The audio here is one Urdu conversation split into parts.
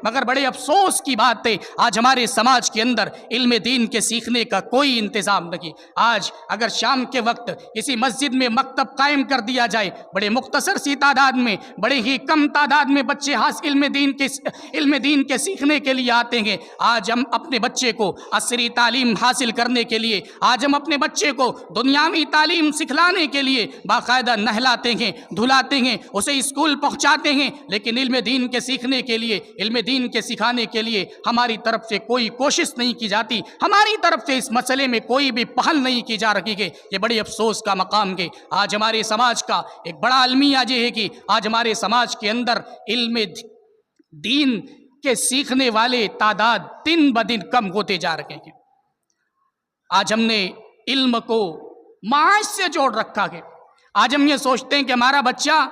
مگر بڑے افسوس کی بات ہے آج ہمارے سماج کے اندر علم دین کے سیکھنے کا کوئی انتظام نہیں۔ آج اگر شام کے وقت کسی مسجد میں مکتب قائم کر دیا جائے، بڑے مختصر سی تعداد میں، بڑے ہی کم تعداد میں بچے علم دین کے سیکھنے کے لیے آتے ہیں۔ آج ہم اپنے بچے کو عصری تعلیم حاصل کرنے کے لیے، آج ہم اپنے بچے کو دنیاوی تعلیم سکھلانے کے لیے باقاعدہ نہلاتے ہیں، دھلاتے ہیں، اسے اسکول پہنچاتے ہیں، لیکن علم دین کے سیکھنے کے لیے، علم دین کے سکھانے کے لیے ہماری طرف سے کوئی کوشش نہیں کی جاتی، ہماری طرف سے اس مسئلے میں کوئی بھی پہل نہیں کی جا رہی ہے۔ یہ بڑی افسوس کا مقام ہے۔ آج ہمارے سماج کا ایک بڑا المیہ یہ ہے کہ آج ہمارے سماج کے اندر علم دین کے سیکھنے والے تعداد دن بدن کم ہوتے جا رہے ہیں۔ آج ہم نے علم کو معاش سے جوڑ رکھا ہے۔ آج ہم یہ سوچتے ہیں کہ ہمارا بچہ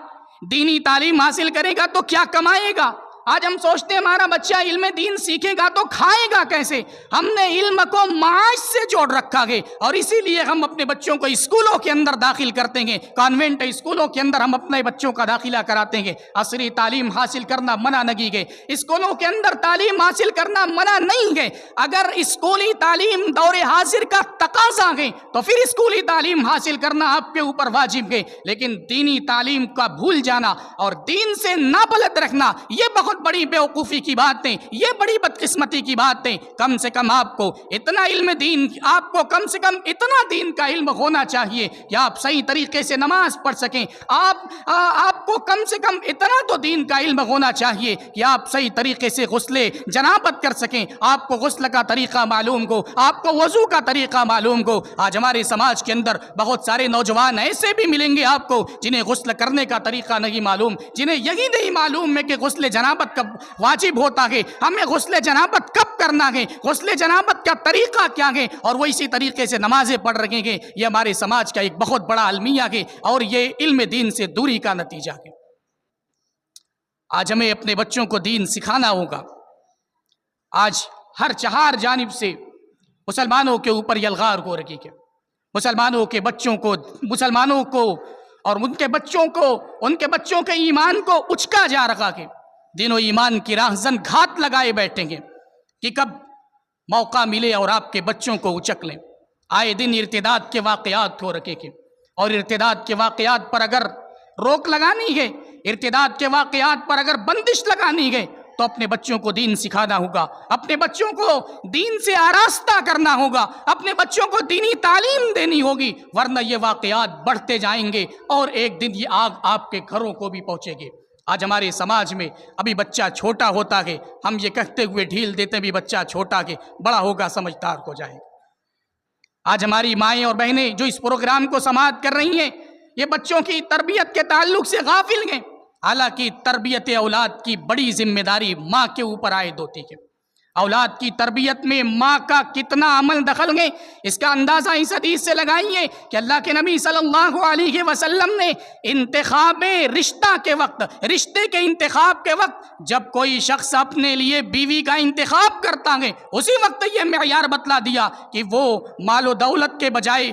دینی تعلیم حاصل کرے گا تو کیا کمائے گا۔ آج ہم سوچتے ہیں ہمارا بچہ علم دین سیکھے گا تو کھائے گا کیسے۔ ہم نے علم کو معاش سے جوڑ رکھا ہے، اور اسی لیے ہم اپنے بچوں کو اسکولوں کے اندر داخل کرتے ہیں، کانوینٹ اسکولوں کے اندر ہم اپنے بچوں کا داخلہ کراتے ہیں۔ عصری تعلیم حاصل کرنا منع نہیں ہے، اسکولوں کے اندر تعلیم حاصل کرنا منع نہیں ہے۔ اگر اسکولی تعلیم دور حاضر کا تقاضا ہے تو پھر اسکولی تعلیم حاصل کرنا آپ کے اوپر واجب ہے، لیکن دینی تعلیم کا بھول جانا اور دین سے نابلد رکھنا یہ بہت بڑی بیوقوفی کی بات ہے، یہ بڑی بدقسمتی کی بات ہے۔ کم سے کم آپ کو اتنا علم دین، آپ کو کم سے کم اتنا دین کا علم ہونا چاہیے کہ آپ صحیح طریقے سے نماز پڑھ سکیں۔ آپ کو کم سے کم اتنا تو دین کا علم ہونا چاہیے کہ آپ صحیح طریقے سے غسل جنابت کر سکیں، آپ کو غسل کا طریقہ معلوم ہو، آپ کو وضو کا طریقہ معلوم ہو۔ آج ہمارے سماج کے اندر بہت سارے نوجوان ایسے بھی ملیں گے آپ کو جنہیں غسل کرنے کا طریقہ نہیں معلوم، جنہیں یہی نہیں معلوم ہے کہ غسل جنابت کب واجب ہوتا ہے، ہمیں غسل جنابت کب کرنا ہے، غسل جنابت کا طریقہ کیا ہے، اور وہ اسی طریقے سے نمازیں پڑھ رہے ہیں۔ یہ ہمارے سماج کا ایک بہت بڑا المیہ ہے اور یہ علم دین سے دوری کا نتیجہ ہے۔ آج ہمیں اپنے بچوں کو دین سکھانا ہوگا۔ آج ہر چہار جانب سے مسلمانوں کے اوپر یلغار ہو رہی ہے، مسلمانوں کے بچوں کو، مسلمانوں کو اور ان کے بچوں کے ایمان کو اچکا جا رہا ہے۔ دین و ایمان کی راہزن گھات لگائے بیٹھیں گے کہ کب موقع ملے اور آپ کے بچوں کو اچک لیں۔ آئے دن ارتداد کے واقعات ہو رکھے ہیں، اور ارتداد کے واقعات پر اگر روک لگانی ہے، ارتداد کے واقعات پر اگر بندش لگانی ہے تو اپنے بچوں کو دین سکھانا ہوگا، اپنے بچوں کو دین سے آراستہ کرنا ہوگا، اپنے بچوں کو دینی تعلیم دینی ہوگی، ورنہ یہ واقعات بڑھتے جائیں گے اور ایک دن یہ آگ آپ کے گھروں کو بھی پہنچے گی۔ آج ہمارے سماج میں ابھی بچہ چھوٹا ہوتا ہے، ہم یہ کہتے ہوئے ڈھیل دیتے ہیں بھی بچہ چھوٹا ہے، بڑا ہوگا سمجھدار ہو جائے گا۔ آج ہماری مائیں اور بہنیں جو اس پروگرام کو سماعت کر رہی ہیں، یہ بچوں کی تربیت کے تعلق سے غافل ہیں، حالانکہ تربیت اولاد کی بڑی ذمہ داری ماں کے اوپر عائد ہوتی ہے۔ اولاد کی تربیت میں ماں کا کتنا عمل دخل ہے، اس کا اندازہ اس حدیث سے لگائیے کہ اللہ کے نبی صلی اللہ علیہ وسلم نے انتخاب رشتہ کے وقت، رشتے کے انتخاب کے وقت جب کوئی شخص اپنے لیے بیوی کا انتخاب کرتا ہے، اسی وقت یہ معیار بتلا دیا کہ وہ مال و دولت کے بجائے،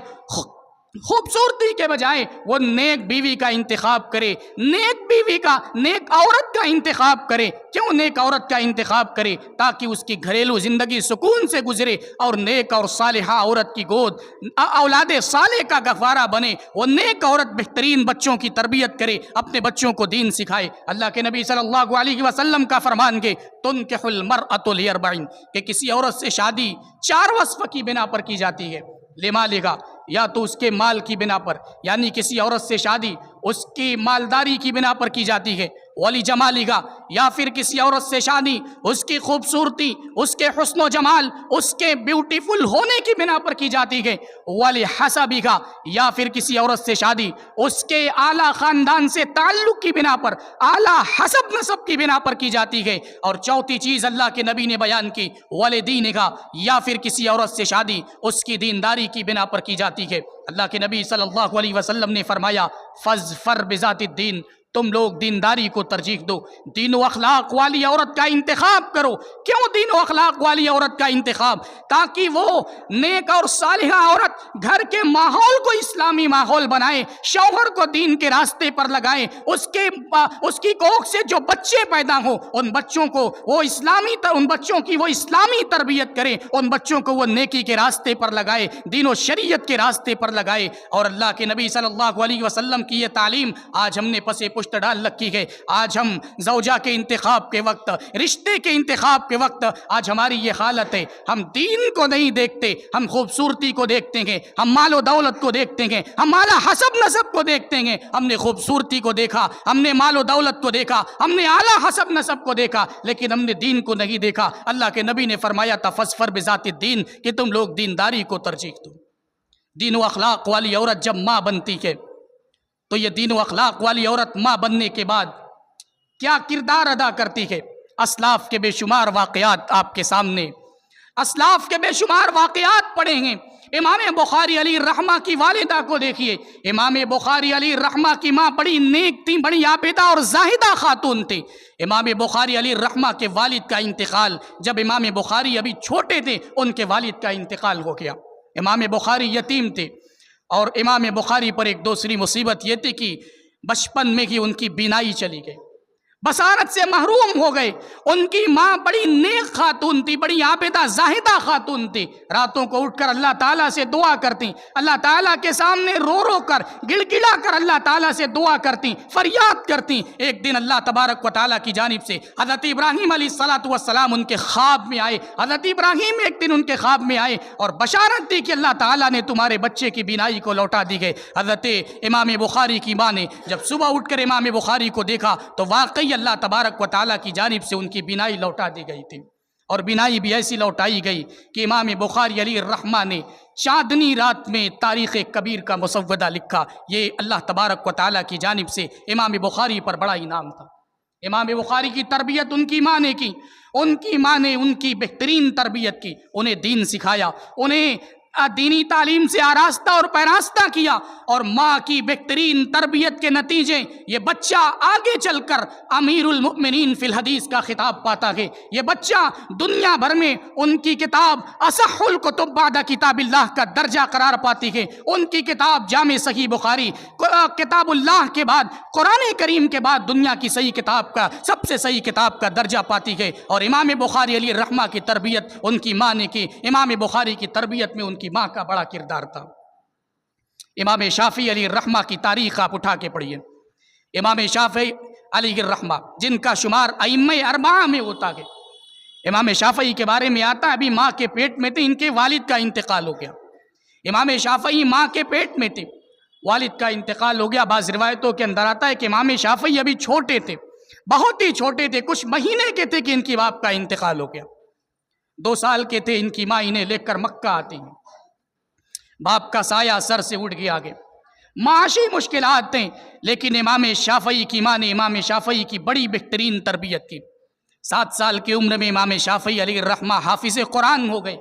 خوبصورتی کے بجائے وہ نیک بیوی کا انتخاب کرے، نیک عورت کا انتخاب کرے۔ کیوں نیک عورت کا انتخاب کرے؟ تاکہ اس کی گھریلو زندگی سکون سے گزرے اور نیک اور صالحہ عورت کی گود اولاد صالح کا گہوارہ بنے۔ وہ نیک عورت بہترین بچوں کی تربیت کرے، اپنے بچوں کو دین سکھائے۔ اللہ کے نبی صلی اللہ علیہ وسلم کا فرمان کہ تنکح المرأة لأربع، کہ کسی عورت سے شادی 4 وصف کی بنا پر کی جاتی ہے۔ لمالہا، یا تو اس کے مال کی بنا پر، یعنی کسی عورت سے شادی اس کی مالداری کی بنا پر کی جاتی ہے۔ ولی جمالہا، یا پھر کسی عورت سے شادی اس کی خوبصورتی، اس کے حسن و جمال، اس کے بیوٹیفل ہونے کی بنا پر کی جاتی ہے۔ ولی حسبہا، یا پھر کسی عورت سے شادی اس کے اعلیٰ خاندان سے تعلق کی بنا پر، اعلیٰ حسب نسب کی بنا پر کی جاتی ہے۔ اور چوتھی چیز اللہ کے نبی نے بیان کی ولی دینہا، یا پھر کسی عورت سے شادی اس کی دینداری کی بنا پر کی جاتی ہے۔ اللہ کے نبی صلی اللہ علیہ وسلم نے فرمایا فَاظْفَرْ بِذَاتِ الدِّین، تم لوگ دینداری کو ترجیح دو، دین و اخلاق والی عورت کا انتخاب کرو۔ کیوں دین و اخلاق والی عورت کا انتخاب؟ تاکہ وہ نیک اور صالحہ عورت گھر کے ماحول کو اسلامی ماحول بنائے، شوہر کو دین کے راستے پر لگائے، اس کی کوکھ سے جو بچے پیدا ہوں ان بچوں کو وہ اسلامی تربیت کرے، ان بچوں کو وہ نیکی کے راستے پر لگائے، دین و شریعت کے راستے پر لگائے۔ اور اللہ کے نبی صلی اللہ علیہ وسلم کی یہ تعلیم آج ہم نے پس پشت ڈال رکھی ہے۔ آج ہم زوجہ کے انتخاب کے وقت، رشتے کے انتخاب کے وقت آج ہماری یہ حالت ہے، ہم دین کو نہیں دیکھتے، ہم خوبصورتی کو دیکھتے ہیں، ہم مال و دولت کو دیکھتے ہیں، ہم اعلیٰ حسب نسب کو دیکھتے ہیں۔ ہم نے خوبصورتی کو دیکھا، ہم نے مال و دولت کو دیکھا، ہم نے اعلیٰ حسب نسب کو دیکھا، لیکن ہم نے دین کو نہیں دیکھا۔ اللہ کے نبی نے فرمایا تھا فَاصْفَرْ بِذَاتِ الدِّین، کہ تم لوگ دینداری کو ترجیح دو۔ دین و اخلاق والی عورت جب ماں بنتی ہے تو یہ دین و اخلاق والی عورت ماں بننے کے بعد کیا کردار ادا کرتی ہے؟ اسلاف کے بے شمار واقعات آپ کے سامنے، اسلاف کے بے شمار واقعات پڑھیں گے۔ امام بخاری علیہ الرحمہ کی والدہ کو دیکھیے، امام بخاری علیہ الرحمہ کی ماں بڑی نیک تھی، بڑی عابدہ اور زاہدہ خاتون تھی۔ امام بخاری علیہ الرحمہ کے والد کا انتقال، جب امام بخاری ابھی چھوٹے تھے ان کے والد کا انتقال ہو گیا۔ امام بخاری یتیم تھے، اور امام بخاری پر ایک دوسری مصیبت یہ تھی کہ بچپن میں ہی ان کی بینائی چلی گئی، بصارت سے محروم ہو گئے۔ ان کی ماں بڑی نیک خاتون تھی، بڑی عابدہ زاہدہ خاتون تھی، راتوں کو اٹھ کر اللہ تعالیٰ سے دعا کرتی، اللہ تعالیٰ کے سامنے رو رو کر گڑ گڑا کر اللہ تعالیٰ سے دعا کرتی، فریاد کرتی۔ ایک دن اللہ تبارک و تعالیٰ کی جانب سے حضرت ابراہیم علیہ السلام ان کے خواب میں آئے، حضرت ابراہیم ایک دن ان کے خواب میں آئے اور بشارت دی کہ اللہ تعالیٰ نے تمہارے بچے کی بینائی کو لوٹا دی گئے۔ حضرت امام بخاری کی ماں نے جب صبح اٹھ کر امام بخاری کو دیکھا تو واقعی اللہ تبارک و تعالیٰ کی جانب سے ان کی بینائی لوٹا دی گئی تھی، اور بینائی بھی ایسی لوٹائی گئی کہ امام بخاری علیہ الرحمہ نے چاندنی رات میں تاریخ کبیر کا مسودہ لکھا۔ یہ اللہ تبارک و تعالیٰ کی جانب سے امام بخاری پر بڑا انعام تھا۔ امام بخاری کی تربیت ان کی ماں نے کی، ان کی ماں نے ان کی بہترین تربیت کی، انہیں دین سکھایا، انہیں دینی تعلیم سے آراستہ اور پیراستہ کیا، اور ماں کی بہترین تربیت کے نتیجے یہ بچہ آگے چل کر امیر المؤمنین فی الحدیث کا خطاب پاتا ہے۔ یہ بچہ دنیا بھر میں ان کی کتاب اصح الکتب بعد کتاب اللہ کا درجہ قرار پاتی ہے۔ ان کی کتاب جامع صحیح بخاری کتاب اللہ کے بعد، قرآن کریم کے بعد دنیا کی صحیح کتاب کا، سب سے صحیح کتاب کا درجہ پاتی ہے۔ اور امام بخاری علیہ الرحمہ کی تربیت ان کی ماں نے کی۔ امام بخاری کی تربیت میں ان کی ماں کا بڑا کردار تھا۔ امام شافعی علیہ الرحمہ کی تاریخ آپ اٹھا کے پڑھیے۔ امام شافعی علیہ الرحمہ جن کا شمار ائمہ اربعہ میں ہوتا ہے، امام شافعی کے بارے میں آتا ہے ابھی ماں کے پیٹ میں تھے، ان کے والد کا انتقال ہو گیا۔ امام شافعی ماں کے پیٹ میں تھے، والد کا انتقال ہو گیا۔ بعض روایتوں کے اندر آتا ہے کہ امام شافعی ابھی چھوٹے تھے، بہت ہی چھوٹے تھے، کچھ مہینے کے تھے کہ ان کی باپ کا انتقال ہو گیا۔ 2 سال کے تھے، ان کی ماں انہیں لے کر مکہ آتی ہیں۔ باپ کا سایہ سر سے اٹھ گیا آگے، معاشی مشکلات تھیں، لیکن امام شافعی کی ماں نے امام شافعی کی بڑی بہترین تربیت کی۔ 7 سال کی عمر میں امام شافعی علیہ الرحمہ حافظ قرآن ہو گئے۔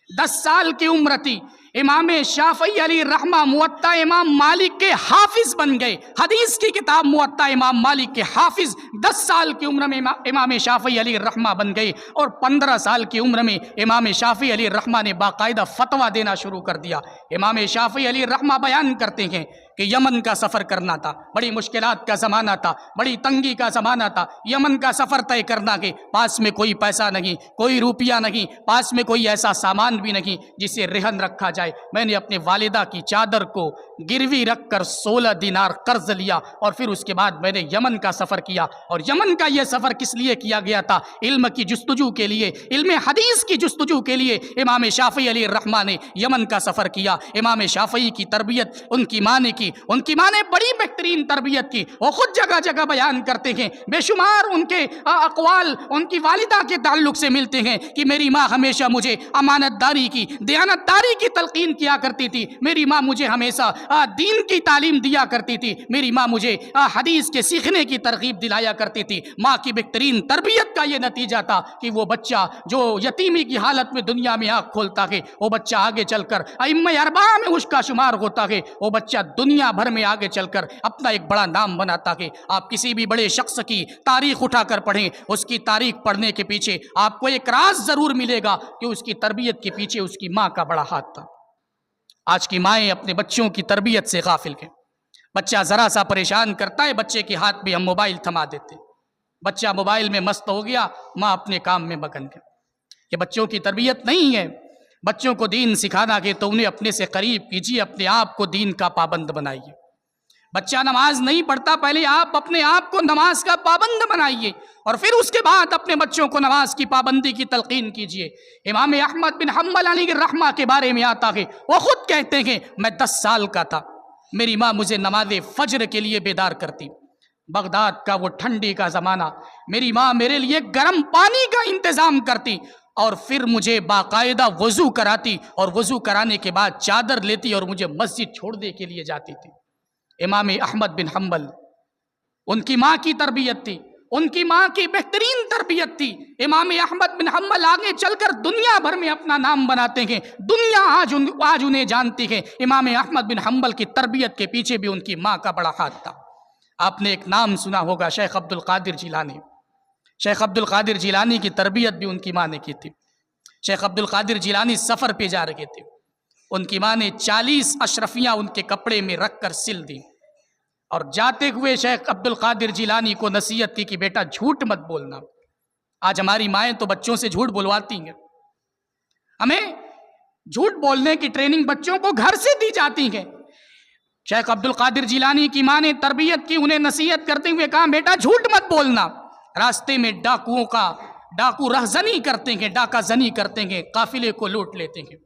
10 سال کی عمر تھی، امام شافعی علیہ الرحمہ موطا امام مالک کے حافظ بن گئے۔ حدیث کی کتاب موطا امام مالک کے حافظ 10 سال کی عمر میں امام شافعی علیہ الرحمہ بن گئے، اور 15 سال کی عمر میں امام شافعی علیہ الرحمہ نے باقاعدہ فتویٰ دینا شروع کر دیا۔ امام شافعی علیہ الرحمہ بیان کرتے ہیں کہ یمن کا سفر کرنا تھا، بڑی مشکلات کا زمانہ تھا، بڑی تنگی کا زمانہ تھا، یمن کا سفر طے کرنا کہ پاس میں کوئی پیسہ نہیں، کوئی روپیہ نہیں، پاس میں کوئی ایسا سامان بھی نہیں جسے رہن رکھا جائے۔ میں نے اپنے والدہ کی چادر کو گروی رکھ کر 16 دینار قرض لیا، اور پھر اس کے بعد میں نے یمن کا سفر کیا۔ اور یمن کا یہ سفر کس لیے کیا گیا تھا؟ علم کی جستجو کے لیے، علم حدیث کی جستجو کے لیے امام شافعی علیہ الرحمہ نے یمن کا سفر کیا۔ امام شافعی کی تربیت ان کی ماں نے کی، ان کی ماں نے بڑی بہترین تربیت کی۔ وہ خود جگہ جگہ بیان کرتے ہیں، بے شمار ان کے اقوال ان کی والدہ کے تعلق سے ملتے ہیں کہ میری ماں ہمیشہ مجھے امانت داری کی، دیانت داری کی تلقین کیا کرتی تھی، میری ماں مجھے ہمیشہ دین کی تعلیم دیا کرتی تھی، میری ماں مجھے حدیث کے سیکھنے کی ترغیب دلایا کرتی تھی۔ ماں کی بہترین تربیت کا یہ نتیجہ تھا کہ وہ بچہ جو یتیمی کی حالت میں دنیا میں آنکھ کھولتا ہے، وہ بچہ آگے چل کر ائمہ اربعہ میں اس کا شمار ہوتا ہے، وہ بچہ دنیا دنیا بھر میں آگے چل کر اپنا ایک بڑا نام بناتا ہے۔ آپ کسی بھی بڑے شخص کی تاریخ اٹھا کر پڑھیں، اس کی تاریخ پڑھنے کے پیچھے آپ کو ایک راز ضرور ملے گا کہ اس کی تربیت کے پیچھے اس کی ماں کا بڑا ہاتھ تھا۔ آج کی مائیں اپنے بچوں کی تربیت سے غافل ہیں۔ بچہ ذرا سا پریشان کرتا ہے، بچے کے ہاتھ میں ہم موبائل تھما دیتے، بچہ موبائل میں مست ہو گیا، ماں اپنے کام میں مگن گئی۔ یہ بچوں کی تربیت نہیں ہے۔ بچوں کو دین سکھانا کہ تو انہیں اپنے سے قریب کیجیے، اپنے آپ کو دین کا پابند بنائیے۔ بچہ نماز نہیں پڑھتا، پہلے آپ اپنے آپ کو نماز کا پابند بنائیے اور پھر اس کے بعد اپنے بچوں کو نماز کی پابندی کی تلقین کیجیے۔ امام احمد بن حنبل علیہ الرحمہ کے بارے میں آتا ہے، وہ خود کہتے ہیں میں 10 سال کا تھا، میری ماں مجھے نماز فجر کے لیے بیدار کرتی۔ بغداد کا وہ ٹھنڈی کا زمانہ، میری ماں میرے لیے گرم پانی کا انتظام کرتی اور پھر مجھے باقاعدہ وضو کراتی اور وضو کرانے کے بعد چادر لیتی اور مجھے مسجد چھوڑنے کے لیے جاتی تھی۔ امام احمد بن حنبل، ان کی ماں کی تربیت تھی، ان کی ماں کی بہترین تربیت تھی۔ امام احمد بن حنبل آگے چل کر دنیا بھر میں اپنا نام بناتے ہیں، دنیا آج انہیں جانتی ہے۔ امام احمد بن حنبل کی تربیت کے پیچھے بھی ان کی ماں کا بڑا ہاتھ تھا۔ آپ نے ایک نام سنا ہوگا، شیخ عبد القادر جیلانی۔ شیخ عبد القادر جیلانی کی تربیت بھی ان کی ماں نے کی تھی۔ شیخ عبد القادر جیلانی سفر پہ جا رہے تھے، ان کی ماں نے 40 اشرفیاں ان کے کپڑے میں رکھ کر سل دی اور جاتے ہوئے شیخ عبد القادر جیلانی کو نصیحت کی کہ بیٹا جھوٹ مت بولنا۔ آج ہماری مائیں تو بچوں سے جھوٹ بلواتی ہیں، ہمیں جھوٹ بولنے کی ٹریننگ بچوں کو گھر سے دی جاتی ہے۔ شیخ عبد القادر جیلانی کی ماں نے تربیت کی، انہیں نصیحت کرتے ہوئے کہا بیٹا جھوٹ مت بولنا۔ راستے میں ڈاکو رہزنی کرتے ہیں، ڈاکہ زنی کرتے ہیں، قافلے کو لوٹ لیتے ہیں۔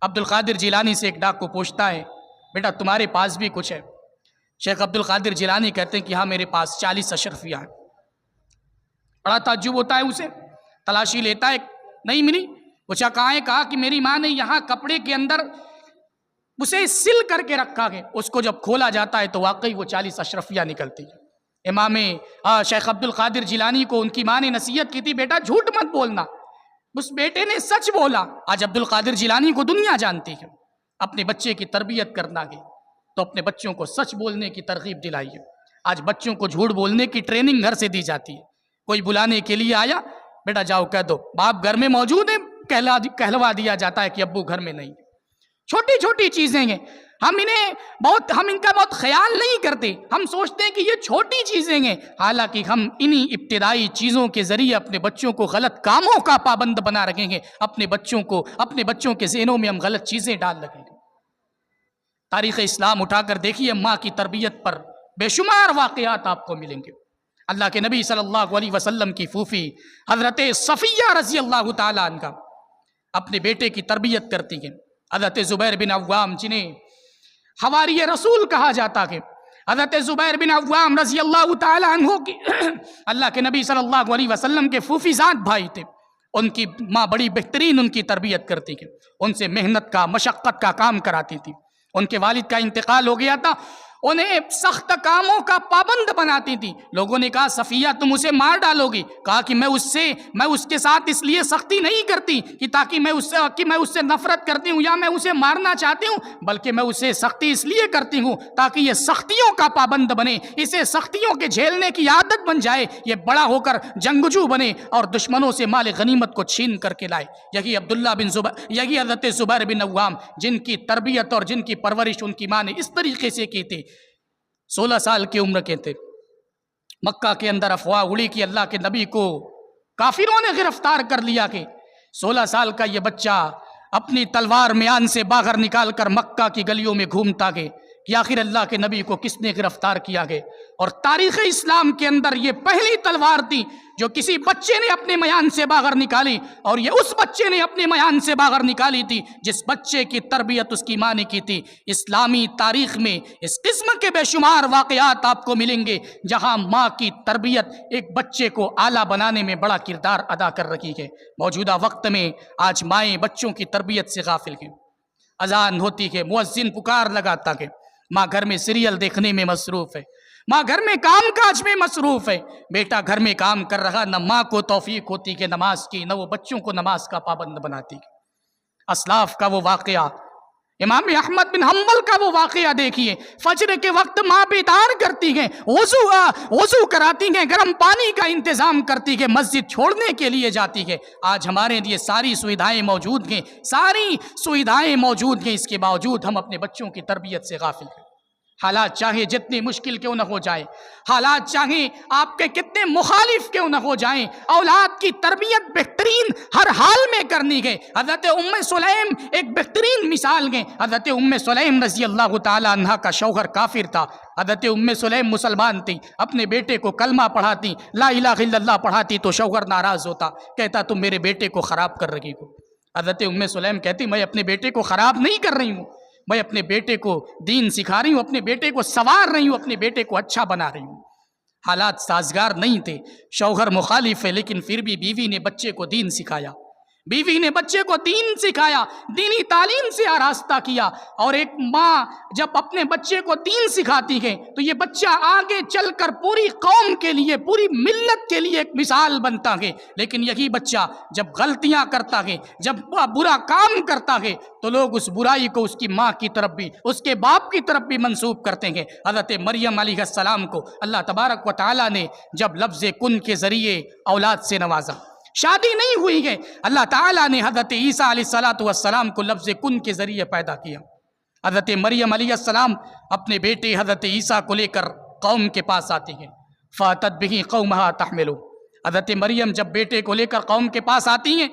عبد القادر جیلانی سے ایک ڈاکو پوچھتا ہے بیٹا تمہارے پاس بھی کچھ ہے؟ شیخ عبد القادر جیلانی کہتے ہیں کہ ہاں میرے پاس 40 اشرفیاں ہیں۔ بڑا تعجب ہوتا ہے اسے، تلاشی لیتا ہے، نہیں ملی۔ پوچھا کہاں ہے؟ کہا کہ میری ماں نے یہاں کپڑے کے اندر اسے سل کر کے رکھا ہے، اس کو جب کھولا جاتا ہے تو واقعی وہ 40 اشرفیاں نکلتی ہیں۔ امام شیخ عبد القادر جیلانی کو ان کی ماں نے نصیحت کی تھی بیٹا جھوٹ مت بولنا، اس بیٹے نے سچ بولا۔ آج عبد القادر جیلانی کو دنیا جانتی ہے۔ اپنے بچے کی تربیت کرنا ہے تو اپنے بچوں کو سچ بولنے کی ترغیب دلائیے۔ آج بچوں کو جھوٹ بولنے کی ٹریننگ گھر سے دی جاتی ہے۔ کوئی بلانے کے لیے آیا، بیٹا جاؤ کہہ دو باپ گھر میں موجود ہے، کہلوا دیا جاتا ہے کہ ابو گھر میں نہیں۔ چھوٹی چھوٹی چیزیں ہیں، ہم ان کا بہت خیال نہیں کرتے، ہم سوچتے ہیں کہ یہ چھوٹی چیزیں ہیں، حالانکہ ہم انہی ابتدائی چیزوں کے ذریعے اپنے بچوں کو غلط کاموں کا پابند بنا رکھیں گے، اپنے بچوں کے ذہنوں میں ہم غلط چیزیں ڈال رکھیں گے۔ تاریخ اسلام اٹھا کر دیکھیے، ماں کی تربیت پر بے شمار واقعات آپ کو ملیں گے۔ اللہ کے نبی صلی اللہ علیہ وسلم کی پھوپھی حضرت صفیہ رضی اللہ تعالیٰ عنہ اپنے بیٹے کی تربیت کرتی ہیں۔ حضرت زبیر بن عوام جنہیں حواری رسول کہا جاتا ہے، حضرت زبیر بن عوام رضی اللہ تعالیٰ عنہ کی اللہ کے نبی صلی اللہ علیہ وسلم کے پھوپھی زاد بھائی تھے۔ ان کی ماں بڑی بہترین ان کی تربیت کرتی ہے، ان سے محنت کا مشقت کا کام کراتی تھی۔ ان کے والد کا انتقال ہو گیا تھا، انہیں سخت کاموں کا پابند بناتی تھی۔ لوگوں نے کہا صفیہ تم اسے مار ڈالو گی، کہا کہ میں اس کے ساتھ اس لیے سختی نہیں کرتی کہ تاکہ میں اس سے نفرت کرتی ہوں یا میں اسے مارنا چاہتی ہوں، بلکہ میں اسے سختی اس لیے کرتی ہوں تاکہ یہ سختیوں کا پابند بنے، اسے سختیوں کے جھیلنے کی عادت بن جائے، یہ بڑا ہو کر جنگجو بنے اور دشمنوں سے مال غنیمت کو چھین کر کے لائے۔ یہی حضرت زبیر بن عوام جن کی تربیت اور جن کی پرورش ان کی ماں نے اس طریقے سے کی تھی۔ 16 سال کی عمر کے تھے، مکہ کے اندر افواہ اڑی کہ اللہ کے نبی کو کافروں نے گرفتار کر لیا کہ 16 سال کا یہ بچہ اپنی تلوار میان سے باہر نکال کر مکہ کی گلیوں میں گھومتا گئے کہ آخر اللہ کے نبی کو کس نے گرفتار کیا گئے۔ اور تاریخ اسلام کے اندر یہ پہلی تلوار تھی جو کسی بچے نے اپنے میان سے باہر نکالی، اور یہ اس بچے نے اپنے میان سے باہر نکالی تھی جس بچے کی تربیت اس کی ماں نے کی تھی۔ اسلامی تاریخ میں اس قسم کے بے شمار واقعات آپ کو ملیں گے جہاں ماں کی تربیت ایک بچے کو اعلیٰ بنانے میں بڑا کردار ادا کر رہی ہے۔ موجودہ وقت میں آج مائیں بچوں کی تربیت سے غافل ہیں۔ اذان ہوتی ہے، مؤذن پکار لگاتا ہے، ماں گھر میں سیریل دیکھنے میں مصروف ہے، ماں گھر میں کام کاج میں مصروف ہے، بیٹا گھر میں کام کر رہا، نہ ماں کو توفیق ہوتی کہ نماز کی، نہ وہ بچوں کو نماز کا پابند بناتی۔ اسلاف کا وہ واقعہ امام احمد بن حنبل کا وہ واقعہ دیکھیے، فجر کے وقت ماں بیدار کرتی ہیں، وضو کراتی ہیں، گرم پانی کا انتظام کرتی ہیں، مسجد چھوڑنے کے لیے جاتی ہے۔ آج ہمارے لیے ساری سویدھائیں موجود ہیں، اس کے باوجود ہم اپنے بچوں کی تربیت سے غافل ہیں۔ حالات چاہے جتنی مشکل کیوں نہ ہو جائیں، حالات چاہے آپ کے کتنے مخالف کیوں نہ ہو جائیں، اولاد کی تربیت بہترین ہر حال میں کرنی ہے۔ حضرت ام سلیم ایک بہترین مثال ہے۔ حضرت ام سلیم رضی اللہ تعالی عنہ کا شوہر کافر تھا، حضرت ام سلیم مسلمان تھی، اپنے بیٹے کو کلمہ پڑھاتی، لا الہ الا اللہ پڑھاتی تو شوہر ناراض ہوتا، کہتا تم میرے بیٹے کو خراب کر رہی ہو۔ حضرت ام سلیم کہتی میں اپنے بیٹے کو خراب نہیں کر رہی ہوں، میں اپنے بیٹے کو دین سکھا رہی ہوں، اپنے بیٹے کو سنوار رہی ہوں، اپنے بیٹے کو اچھا بنا رہی ہوں۔ حالات سازگار نہیں تھے، شوہر مخالف ہے، لیکن پھر بھی بیوی نے بچے کو دین سکھایا، دینی تعلیم سے آراستہ کیا۔ اور ایک ماں جب اپنے بچے کو دین سکھاتی ہے تو یہ بچہ آگے چل کر پوری قوم کے لیے، پوری ملت کے لیے ایک مثال بنتا ہے۔ لیکن یہی بچہ جب غلطیاں کرتا ہے، جب برا کام کرتا ہے تو لوگ اس برائی کو اس کی ماں کی طرف بھی، اس کے باپ کی طرف بھی منسوب کرتے ہیں۔ حضرت مریم علیہ السلام کو اللہ تبارک و تعالیٰ نے جب لفظ کن کے ذریعے اولاد سے نوازا، شادی نہیں ہوئی ہے، اللہ تعالیٰ نے حضرت عیسیٰ علیہ السلام کو لفظ کن کے ذریعے پیدا کیا۔ حضرت مریم علیہ السلام اپنے بیٹے حضرت عیسیٰ کو لے کر قوم کے پاس آتی ہیں، فَأَتَتْ بِهِ قَوْمَهَا تَحْمِلُهُ۔ حضرت مریم جب بیٹے کو لے کر قوم کے پاس آتی ہیں،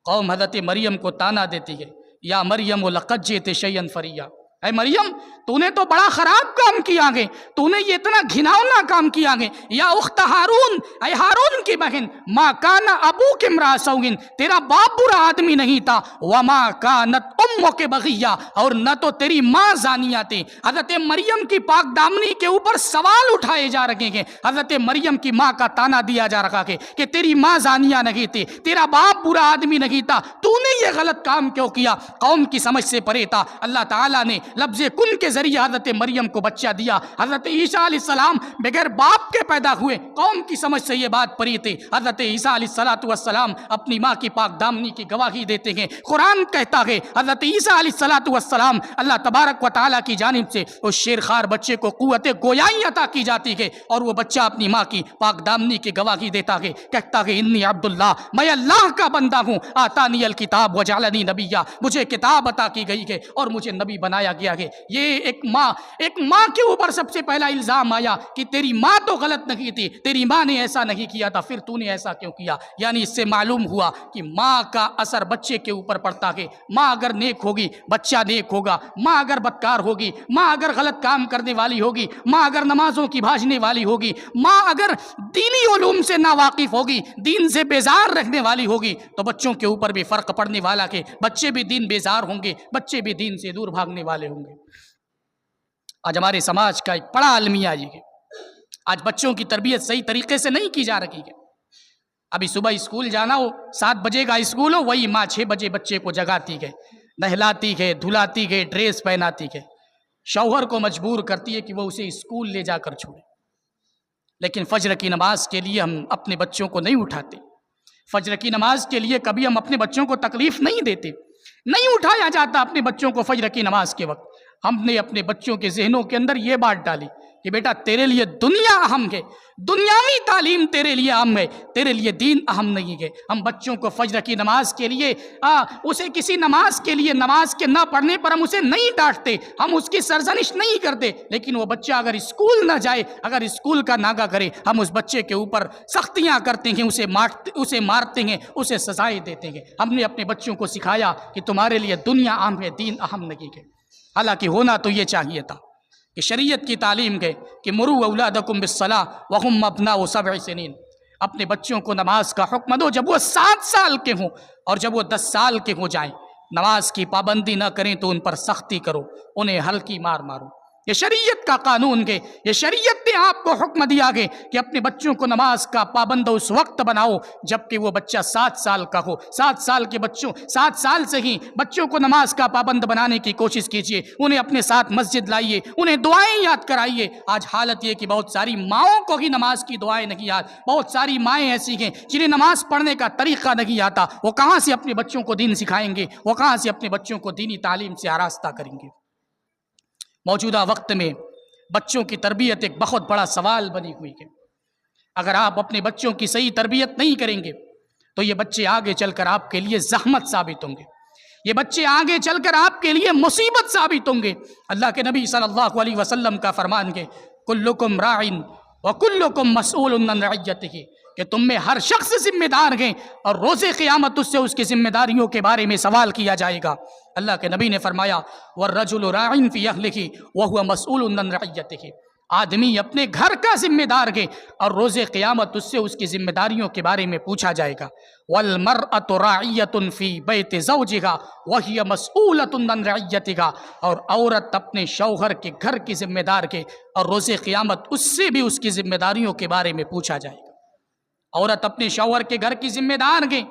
قوم حضرت مریم کو تانا دیتی ہے، یا مریم لقد جئت شیئا فریا، اے مریم تو نے تو بڑا خراب کام کیا ہے، تو نے یہ اتنا گھناؤنا کام کیا ہے۔ یا اخت ہارون، اے ہارون کی بہن، ما کان ابوک امرأ سوء، تیرا باپ برا آدمی نہیں تھا، وما کانت امک بغیہ، اور نہ تو تیری ماں زانیہ تھی۔ حضرت مریم کی پاک دامنی کے اوپر سوال اٹھائے جا رہے ہیں، حضرت مریم کی ماں کا تانا دیا جا رہا ہے کہ تیری ماں زانیہ نہیں تھی، تیرا باپ برا آدمی نہیں تھا، تو نے یہ غلط کام کیوں کیا؟ قوم کی سمجھ سے پرے تھا۔ اللہ تعالیٰ نے لفظ کن کے ذریعے حضرت مریم کو بچہ دیا۔ حضرت عیسیٰ علیہ السلام بغیر باپ کے پیدا ہوئے، قوم کی سمجھ سے یہ بات پری تھی۔ حضرت عیسیٰ علیہ السلام اپنی ماں کی پاک دامنی کی گواہی دیتے ہیں۔ قرآن کہتا ہے حضرت عیسیٰ علیہ السلام اللہ تبارک و تعالیٰ کی جانب سے اس شیرخوار بچے کو قوت گویائی عطا کی جاتی ہے، اور وہ بچہ اپنی ماں کی پاک دامنی کی گواہی دیتا ہے، کہتا ہے انی عبداللہ، میں اللہ کا بندہ ہوں، آتانی الکتاب وجعلنی نبیہ، مجھے کتاب عطا کی گئی ہے اور مجھے نبی بنایا گیا ہے۔ یہ ایک ماں کے اوپر سب سے پہلا الزام آیا کہ تیری ماں تو غلط نہیں تھی، تیری ماں نے ایسا نہیں کیا تھا، پھر تو نے ایسا کیوں کیا؟ یعنی اس سے معلوم ہوا کہ ماں کا اثر بچے کے اوپر پڑتا ہے۔ ماں اگر نیک ہوگی بچہ نیک ہوگا، ماں اگر بدکار ہوگی، ماں اگر غلط کام کرنے والی ہوگی، ماں اگر نمازوں کی بھاجنے والی ہوگی، ماں اگر دینی علوم سے ناواقف ہوگی، دین سے بیزار رکھنے والی ہوگی، تو بچوں کے اوپر بھی فرق پڑنے والا ہے، بچے بھی دین بیزار ہوں گے، بچے بھی دین سے دور بھاگنے والے ہوں گے۔ آج ہمارے سماج کا ایک بڑا المیہ یہ ہے، آج بچوں کی تربیت صحیح طریقے سے نہیں کی جا رہی ہے۔ ابھی صبح اسکول جانا ہو، 7 بجے کا اسکول ہو، وہی ماں 6 بجے بچے کو جگاتی ہے، نہلاتی ہے، دھلاتی ہے، ڈریس پہناتی ہے، شوہر کو مجبور کرتی ہے کہ وہ اسے اسکول لے جا کر چھوڑے۔ لیکن فجر کی نماز کے لیے ہم اپنے بچوں کو نہیں اٹھاتے، فجر کی نماز کے لیے کبھی ہم اپنے بچوں کو تکلیف نہیں دیتے، نہیں اٹھایا جاتا اپنے بچوں کو فجر کی نماز کے وقت۔ ہم نے اپنے بچوں کے ذہنوں کے اندر یہ بات ڈالی کہ بیٹا تیرے لیے دنیا اہم ہے، دنیاوی تعلیم تیرے لیے اہم ہے، تیرے لیے دین اہم نہیں ہے۔ ہم بچوں کو فجر کی نماز کے لیے اسے کسی نماز کے لیے، نماز کے نہ پڑھنے پر ہم اسے نہیں ڈانٹتے، ہم اس کی سرزنش نہیں کرتے، لیکن وہ بچہ اگر اسکول نہ جائے، اگر اسکول کا ناغہ کرے، ہم اس بچے کے اوپر سختیاں کرتے ہیں، اسے مارتے ہیں، اسے سزائیں دیتے ہیں۔ ہم نے اپنے بچوں کو سکھایا کہ تمہارے لیے دنیا اہم ہے، دین اہم نہیں ہے۔ حالانکہ ہونا تو یہ چاہیے تھا کہ شریعت کی تعلیم ہے کہ مرو اولادکم بالصلاۃ وہم ابناء 7 سنین، اپنے بچوں کو نماز کا حکم دو جب وہ 7 سال کے ہوں، اور جب وہ 10 سال کے ہو جائیں، نماز کی پابندی نہ کریں تو ان پر سختی کرو، انہیں ہلکی مار مارو۔ یہ شریعت کا قانون ہے، یہ شریعت نے آپ کو حکم دیا ہے کہ اپنے بچوں کو نماز کا پابند اس وقت بناؤ جبکہ وہ بچہ 7 سال کا ہو۔ 7 سال سے ہی بچوں کو نماز کا پابند بنانے کی کوشش کیجیے، انہیں اپنے ساتھ مسجد لائیے، انہیں دعائیں یاد کرائیے۔ آج حالت یہ کہ بہت ساری ماؤں کو ہی نماز کی دعائیں نہیں یاد، بہت ساری مائیں ایسی ہیں جنہیں نماز پڑھنے کا طریقہ نہیں آتا، وہ کہاں سے اپنے بچوں کو دین سکھائیں گے، وہ کہاں سے اپنے بچوں کو دینی تعلیم سے آراستہ کریں گے۔ موجودہ وقت میں بچوں کی تربیت ایک بہت بڑا سوال بنی ہوئی ہے۔ اگر آپ اپنے بچوں کی صحیح تربیت نہیں کریں گے تو یہ بچے آگے چل کر آپ کے لیے زحمت ثابت ہوں گے، یہ بچے آگے چل کر آپ کے لیے مصیبت ثابت ہوں گے۔ اللہ کے نبی صلی اللہ علیہ وسلم کا فرمان ہے کلکم راعٍ وکلکم مسئول عن رعیتہ، کہ تم میں ہر شخص ذمہ دار ہیں اور روز قیامت اس سے اس کی ذمہ داریوں کے بارے میں سوال کیا جائے گا۔ اللہ کے نبی نے فرمایا والرجل راع فی اہلہ وہو مسئول عن رعیتہ، آدمی اپنے گھر کا ذمہ دار ہے اور روز قیامت اس سے اس کی ذمہ داریوں کے بارے میں پوچھا جائے گا۔ والمرأة راعیۃ فی بیت زوجہا وہی مسئولۃ عن رعیتہا، اور عورت اپنے شوہر کے گھر کی ذمہ دار ہے اور روز قیامت اس سے بھی اس کی ذمہ داریوں کے بارے میں پوچھا جائے گا۔ عورت اپنے شوہر کے گھر کی ذمہ دار ہے،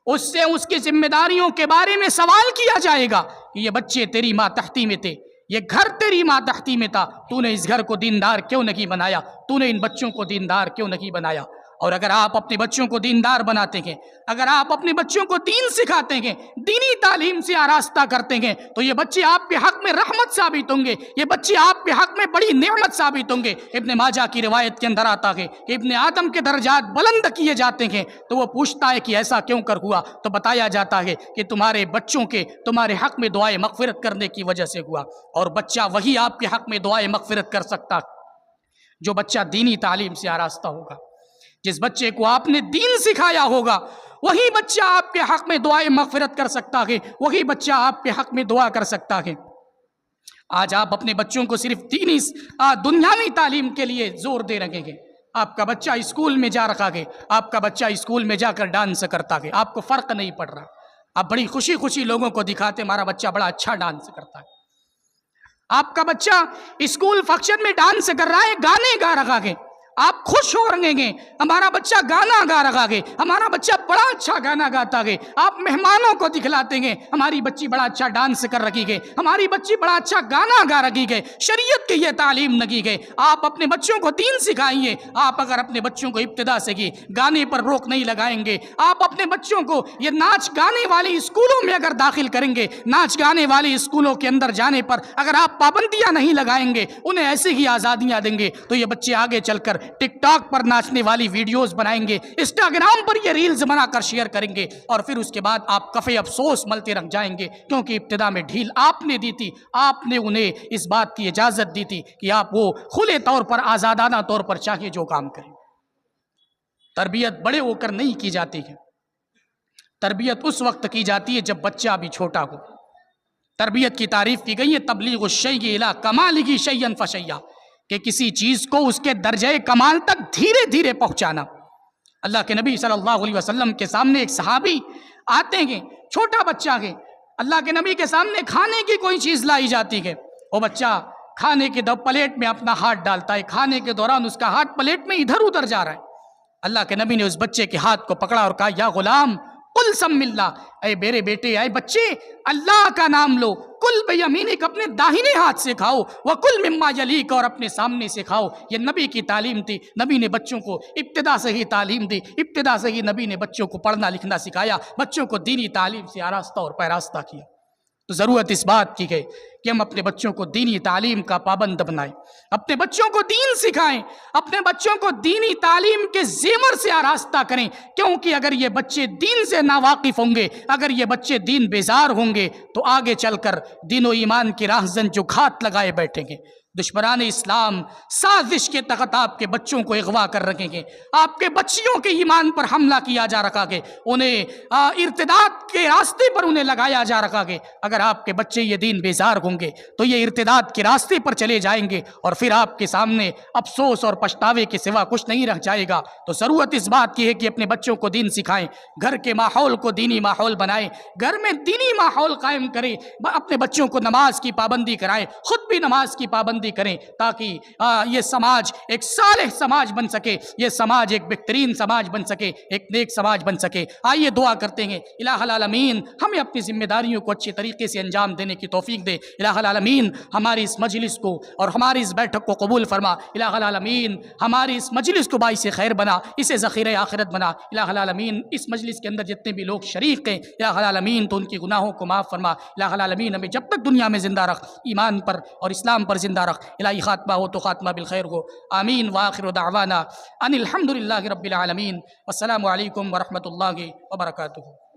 اس سے اس کی ذمہ داریوں کے بارے میں سوال کیا جائے گا کہ یہ بچے تیری ماتحتی میں تھے، یہ گھر تیری ماتحتی میں تھا، تو نے اس گھر کو دیندار کیوں نہیں بنایا، تو نے ان بچوں کو دیندار کیوں نہیں بنایا۔ اور اگر آپ اپنے بچوں کو دیندار بناتے ہیں، اگر آپ اپنے بچوں کو دین سکھاتے ہیں، دینی تعلیم سے آراستہ کرتے ہیں، تو یہ بچے آپ کے حق میں رحمت ثابت ہوں گے، یہ بچے آپ کے حق میں بڑی نعمت ثابت ہوں گے۔ ابن ماجہ کی روایت کے اندر آتا ہے کہ ابن آدم کے درجات بلند کیے جاتے ہیں، تو وہ پوچھتا ہے کہ ایسا کیوں کر ہوا، تو بتایا جاتا ہے کہ تمہارے بچوں کے تمہارے حق میں دعائیں مغفرت کرنے کی وجہ سے ہوا۔ اور بچہ وہی آپ کے حق میں دعائیں مغفرت کر سکتا جو بچہ دینی تعلیم سے آراستہ ہوگا۔ جس بچے کو آپ نے دین سکھایا ہوگا وہی بچہ آپ کے حق میں دعائیں مغفرت کر سکتا ہے، وہی بچہ آپ کے حق میں دعا کر سکتا ہے۔ آج آپ اپنے بچوں کو صرف دینی دنیاوی تعلیم کے لیے زور دے رہے ہیں۔ آپ کا بچہ اسکول میں جا رکھا ہے، آپ کا بچہ اسکول میں جا کر ڈانس کرتا ہے، آپ کو فرق نہیں پڑ رہا، آپ بڑی خوشی خوشی لوگوں کو دکھاتے ہمارا بچہ بڑا اچھا ڈانس کرتا ہے۔ آپ کا بچہ اسکول فنکشن میں ڈانس کر رہا ہے، گانے گا رہا ہے، آپ خوش ہو رہے ہیں ہمارا بچہ گانا گا رہا ہے، ہمارا بچہ بڑا اچھا گانا گاتا ہے۔ آپ مہمانوں کو دکھلاتے ہیں ہماری بچی بڑا اچھا ڈانس کر رہی ہے، ہماری بچی بڑا اچھا گانا گا رہی ہے۔ شریعت کی یہ تعلیم نہیں ہے۔ آپ اپنے بچوں کو دین سکھائیے۔ آپ اگر اپنے بچوں کو ابتدا سے ہی گانے پر روک نہیں لگائیں گے، آپ اپنے بچوں کو یہ ناچ گانے والی اسکولوں میں اگر داخل کریں گے، ناچ گانے والی اسکولوں کے اندر جانے پر اگر آپ پابندیاں نہیں لگائیں گے، انہیں ایسی ہی آزادیاں دیں گے، تو یہ بچے آگے چل کر ٹک ٹاک پر ناچنے والی ویڈیوز بنائیں گے، انسٹاگرام پر یہ ریلز بنا کر شیئر کریں گے، اور پھر اس کے بعد آپ کفے افسوس ملتے رکھ جائیں گے، کیونکہ ابتدا میں ڈھیل آپ نے دی تھی، آپ نے انہیں اس بات کی اجازت دی تھی کہ آپ وہ کھلے طور پر آزادانہ طور پر چاہیے جو کام کریں۔ تربیت بڑے ہو کر نہیں کی جاتی ہے، تربیت اس وقت کی جاتی ہے جب بچہ بھی چھوٹا ہو۔ تربیت کی تعریف کی گئی ہے تبلیغ الشیء الی کمالہ شیئا فشیئا، کہ کسی چیز کو اس کے درجہ کمال تک دھیرے دھیرے پہنچانا۔ اللہ کے نبی صلی اللہ علیہ وسلم کے سامنے ایک صحابی آتے ہیں، چھوٹا بچہ ہے، اللہ کے نبی کے سامنے کھانے کی کوئی چیز لائی جاتی ہے، وہ بچہ کھانے کے پلیٹ میں اپنا ہاتھ ڈالتا ہے، کھانے کے دوران اس کا ہاتھ پلیٹ میں ادھر ادھر جا رہا ہے۔ اللہ کے نبی نے اس بچے کے ہاتھ کو پکڑا اور کہا یا غلام قل سم اللہ، اے میرے بیٹے، اے بچے، اللہ کا نام لو، کل بیمینک، اپنے داہنے ہاتھ سے کھاؤ، وکل مما یلیک، اور اپنے سامنے سے کھاؤ۔ یہ نبی کی تعلیم تھی، نبی نے بچوں کو ابتدا سے ہی تعلیم دی، ابتدا سے ہی نبی نے بچوں کو پڑھنا لکھنا سکھایا، بچوں کو دینی تعلیم سے آراستہ اور پیراستہ کیا۔ تو ضرورت اس بات کی ہے کہ ہم اپنے بچوں کو دینی تعلیم کا پابند بنائیں، اپنے بچوں کو دین سکھائیں، اپنے بچوں کو دینی تعلیم کے زیور سے آراستہ کریں، کیونکہ اگر یہ بچے دین سے ناواقف ہوں گے، اگر یہ بچے دین بیزار ہوں گے، تو آگے چل کر دین و ایمان کی راہزن جو گھات لگائے بیٹھیں گے۔ دشمنان اسلام سازش کے تحت آپ کے بچوں کو اغوا کر رکھیں گے، آپ کے بچیوں کے ایمان پر حملہ کیا جا رکھا ہے، انہیں ارتداد کے راستے پر انہیں لگایا جا رکھا ہے۔ اگر آپ کے بچے یہ دین بیزار ہوں گے تو یہ ارتداد کے راستے پر چلے جائیں گے، اور پھر آپ کے سامنے افسوس اور پچھتاوے کے سوا کچھ نہیں رہ جائے گا۔ تو ضرورت اس بات کی ہے کہ اپنے بچوں کو دین سکھائیں، گھر کے ماحول کو دینی ماحول بنائیں، گھر میں دینی ماحول قائم کریں، اپنے بچوں کو نماز کی پابندی کرائیں، خود بھی نماز کی پابندی بندی کریں تاکہ یہ سماج ایک صالح سماج بن سکے، یہ سماج ایک بہترین سماج بن سکے، ایک نیک سماج بن سکے۔ آئیے دعا کرتے ہیں الہ العالمین ہمیں اپنی ذمہ داریوں کو اچھے طریقے سے انجام دینے کی توفیق دے۔ الہ العالمین ہماری اس مجلس کو اور ہماری اس بیٹھک کو قبول فرما۔ الہ العالمین ہماری اس مجلس کو باعث خیر بنا، اسے ذخیرہ آخرت بنا۔ الہ العالمین اس مجلس کے اندر جتنے بھی لوگ شریک ہیں الہ العالمین تو ان کی گناہوں کو معاف فرما۔ الہ العالمین ہمیں جب تک دنیا میں زندہ رکھ، ایمان پر اور اسلام پر زندہ رکھ۔ الہی خاتمہ ہو تو خاتمہ بالخیر ہو، آمین۔ وآخر دعوانا ان الحمد للہ رب العالمین، والسلام علیکم ورحمۃ اللہ وبرکاتہ۔